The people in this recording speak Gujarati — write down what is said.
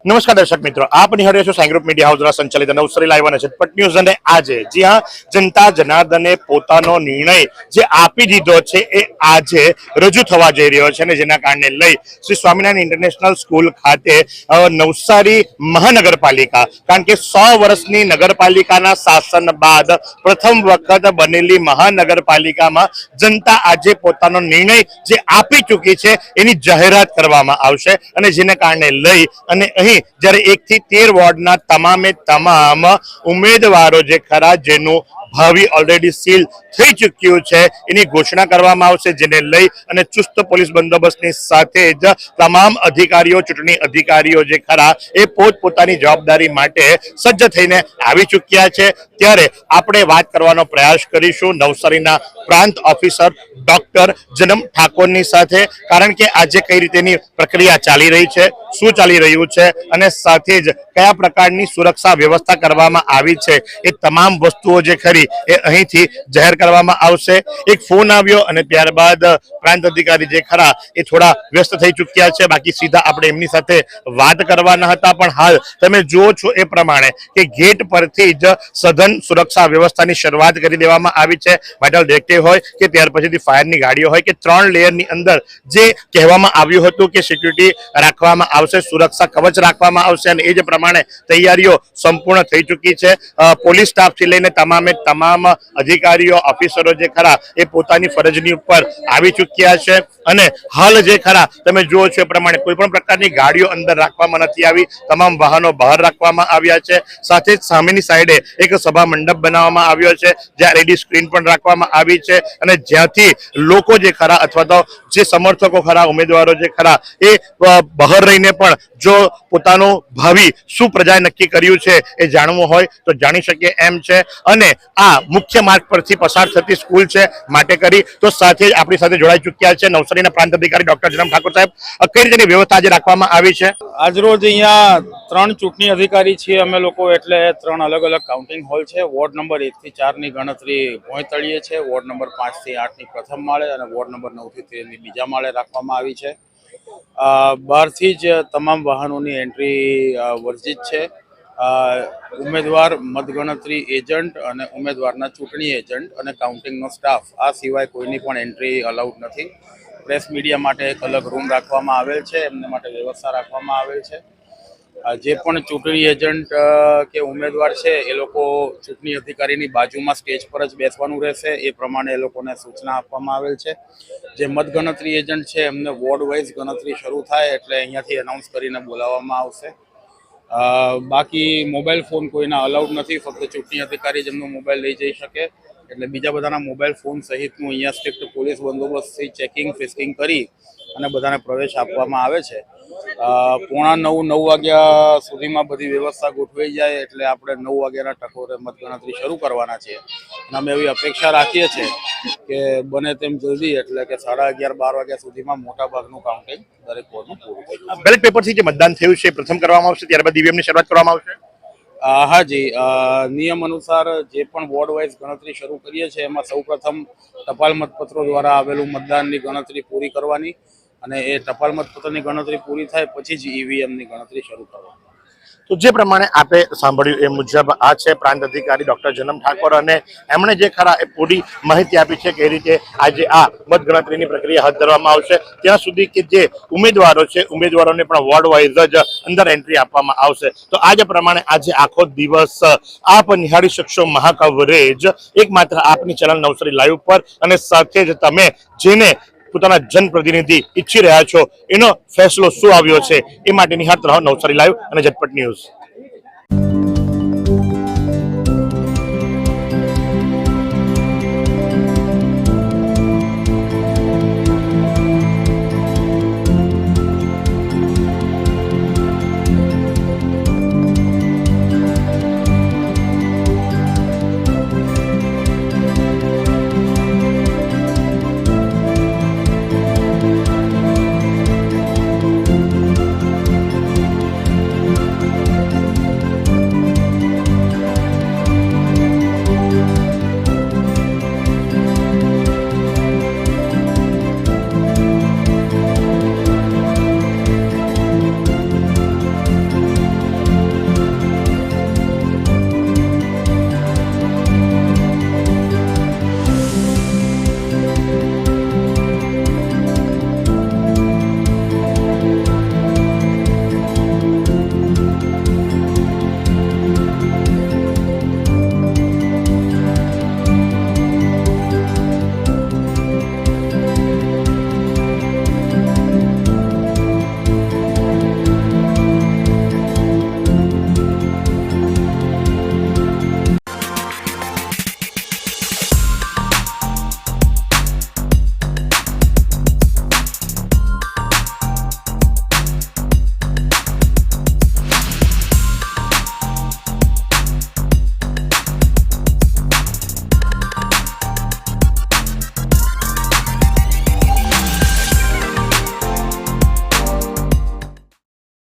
નમસ્કાર દર્શક મિત્રો, આપ નિહાળી છો સાઈ ગ્રુપ મીડિયા હાઉસ દ્વારા સંચાલિત નવસારી લાઈવ અને ઝટપટ ન્યૂઝ। અને આજે જી હા, જનતા જનાર્દને પોતાનો નિર્ણય જે આપી દીધો છે એ આજે રજૂ થવા જઈ રહ્યો છે, અને જેના કારણે લઈ શ્રી સ્વામિનારાયણ ઇન્ટરનેશનલ સ્કૂલ ખાતે નવસારી મહાનગરપાલિકા, કારણ કે 100 વર્ષની નગરપાલિકાના શાસન બાદ પ્રથમ વખત બનેલી મહાનગરપાલિકામાં જનતા આજે પોતાનો નિર્ણય જે આપી ચૂકી છે એની જાહેરાત કરવામાં આવશે, અને જેના કારણે લઈ અને અહીં જ્યારે 1 થી 13 વોર્ડના તમામે તમામ ઉમેદવારો જે ખરા જેનું ભાવિ ઓલરેડી સીલ થઈ ચૂક્યું છે એની ઘોષણા કરવામાં આવશે, જેને લઈ અને ચુસ્ત પોલીસ બંદોબસ્તની સાથે જ તમામ અધિકારીઓ, ચૂંટણી અધિકારીઓ જે ખરા એ પોતપોતાની જવાબદારી માટે સજ્જ થઈને આવી ચૂક્યા છે। ત્યારે આપણે વાત કરવાનો પ્રયાસ કરીશું નવસારીના પ્રાંત ઓફિસર ડોક્ટર જનમ ઠાકોરની સાથે, કારણ કે આજે કઈ રીતેની પ્રક્રિયા ચાલી રહી છે, શું ચાલી રહ્યું છે અને સાથે જ કયા પ્રકારની સુરક્ષા વ્યવસ્થા કરવામાં આવી છે એ તમામ વસ્તુઓ જે ખરી એ અહીંથી જાહેર કરવામાં આવશે। એક ફોન આવ્યો અને ત્યારબાદ પ્રાંત અધિકારી જે ખરા એ થોડા વ્યસ્ત થઈ ચૂક્યા છે, બાકી સીધા આપણે એમની સાથે વાત કરવાના હતા, પણ હાલ તમે જુઓ છો એ પ્રમાણે કે ગેટ પરથી જ સઘન સુરક્ષા વ્યવસ્થાની શરૂઆત કરી દેવામાં આવી છે। મેટલ ડિટેક્ટિવ હોય કે ત્યાર પછીથી ફાયરની ગાડીઓ હોય કે 3 લેયરની અંદર જે કહેવામાં આવ્યું હતું કે સિક્યુરિટી રાખવામાં આવશે, સુરક્ષા કવચ રાખવામાં આવશે, અને એ જ પ્રમાણે તૈયારીઓ સંપૂર્ણ થઈ ચૂકી છે। પોલીસ સ્ટાફથી લઈને તમામે તમામ અધિકારીઓ, ઓફિસરો જે ખરા એ પોતાની ફરજની ઉપર આવી ચૂક્યા છે, અને હાલ જે ખરા તમે જુઓ છો એ પ્રમાણે કોઈ પણ પ્રકારની ગાડીઓ અંદર રાખવામાં નથી આવી, તમામ વાહનો બહાર રાખવામાં આવ્યા છે। સાથે જ સામેની સાઈડે એક સભા મંડપ બનાવવામાં આવ્યો છે, જ્યાં LED સ્ક્રીન પણ રાખવામાં આવી છે, અને જ્યાંથી લોકો જે ખરા અથવા તો જે સમર્થકો ખરા, ઉમેદવારો જે ખરા એ બહાર રહીને પણ જો પોતાનું ભાવિ શું પ્રજાએ નક્કી કર્યું છે એ જાણવું હોય તો જાણી શકે એમ છે। અને આ મુખ્ય માર્ગ પરથી પસાર થતી સ્કૂલ છે, માટે કરી તો સાથે જ આપણી સાથે જોડાઈ ચૂક્યા છે નવસારીના પ્રાંત અધિકારી ડોક્ટર જનમ ઠાકોર સાહેબ। કઈ રીતેની વ્યવસ્થા આજે રાખવામાં આવી છે? આજરોજ અહીંયા 3 ચૂંટણી અધિકારી છીએ અમે લોકો, એટલે 3 અલગ અલગ કાઉન્ટિંગ હોલ છે। વોર્ડ નંબર 1 થી 4 ની ગણતરી ભોંયતળીએ છે, વોર્ડ નંબર 5 થી 8 ની પ્રથમ માળે અને વોર્ડ નંબર 9 થી 13 ની બીજા માળે રાખવામાં આવી છે। બહારથી જ તમામ વાહનોની એન્ટ્રી વર્જિત છે। ઉમેદવાર, મતગણતરી એજન્ટ અને ઉમેદવારના ચૂંટણી એજન્ટ અને કાઉન્ટિંગનો સ્ટાફ આ સિવાય કોઈની પણ એન્ટ્રી અલાઉડ નથી। પ્રેસ મીડિયા માટે એક અલગ રૂમ રાખવામાં આવેલ છે, એમને માટે વ્યવસ્થા રાખવામાં આવેલ છે। જે પણ ચૂંટણી એજન્ટ કે ઉમેદવાર છે એ લોકો ચૂંટણી અધિકારીની બાજુમાં સ્ટેજ પર જ બેસવાનું રહેશે, એ પ્રમાણે એ લોકોને સૂચના આપવામાં આવેલ છે। જે મતગણતરી એજન્ટ છે એમને વોર્ડ વાઇઝ ગણતરી શરૂ થાય એટલે અહીંયાથી એનાઉન્સ કરીને બોલાવવામાં આવશે। બાકી મોબાઈલ ફોન કોઈના અલાઉડ નથી, ફક્ત ચૂંટણી અધિકારી જ એમનો મોબાઈલ લઈ જઈ શકે, એટલે બીજા બધાના મોબાઈલ ફોન સહિતનું અહીંયા સ્ટ્રિક્ટ પોલીસ બંદોબસ્તથી ચેકિંગ ફિસ્કિંગ કરી અને બધાને પ્રવેશ આપવામાં આવે છે। 8:45-9 વાગ્યા સુધીમાં બધી વ્યવસ્થા ગોઠવાઈ જાય એટલે આપણે 9 વાગ્યાના ટકોરે મતગણતરી શરૂ કરવાના છીએ, અને અમે એવી અપેક્ષા રાખીએ છીએ કે બને તેમ જલ્દી, એટલે કે 11:30-12 વાગ્યા સુધીમાં મોટા ભાગનું કાઉન્ટિંગ દરેક વોર્ડનું પૂરું થઈ જશે। બેલેટ પેપરથી જે મતદાન થયું છે પ્રથમ કરવામાં આવશે, ત્યારબાદ ઈવીએમની શરૂઆત કરવામાં આવશે? હાજી, નિયમ અનુસાર જે પણ વોર્ડ વાઇઝ ગણતરી શરૂ કરીએ છીએ એમાં સૌપ્રથમ ટપાલ મતપત્રો દ્વારા આવેલું મતદાનની ગણતરી પૂરી કરવાની, અને એ ટપાલ મતપત્રની ગણતરી પૂરી થાય પછી જ ઈવીએમની ગણતરી શરૂ કરવાની। તો જે પ્રમાણે આપે સાંભળ્યું એ મુજબ આ છે પ્રાંત અધિકારી ડોક્ટર જનમ ઠાકોર, અને એમણે જે ખરા એ પૂરી માહિતી આપી છે કઈ રીતે આજે આ મતગણતરીની પ્રક્રિયા હાથ ધરવામાં આવશે, ત્યાં સુધી કે જે ઉમેદવારો છે ઉમેદવારોને પણ વોર્ડ વાઇઝ જ અંદર એન્ટ્રી આપવામાં આવશે। તો આ જ પ્રમાણે આજે આખો દિવસ આપ નિહાળી શકશો મહાકવરેજ એકમાત્ર આપની ચેનલ નવસારી લાઈવ પર, અને સાથે જ તમે જેને પોતાના જનપ્રતિનિધિ ઈચ્છી રહ્યા છો એનો ફેસલો શું આવ્યો છે એ માટે નિહાળતા રહો નવસારી લાઈવ અને ઝટપટ ન્યૂઝ।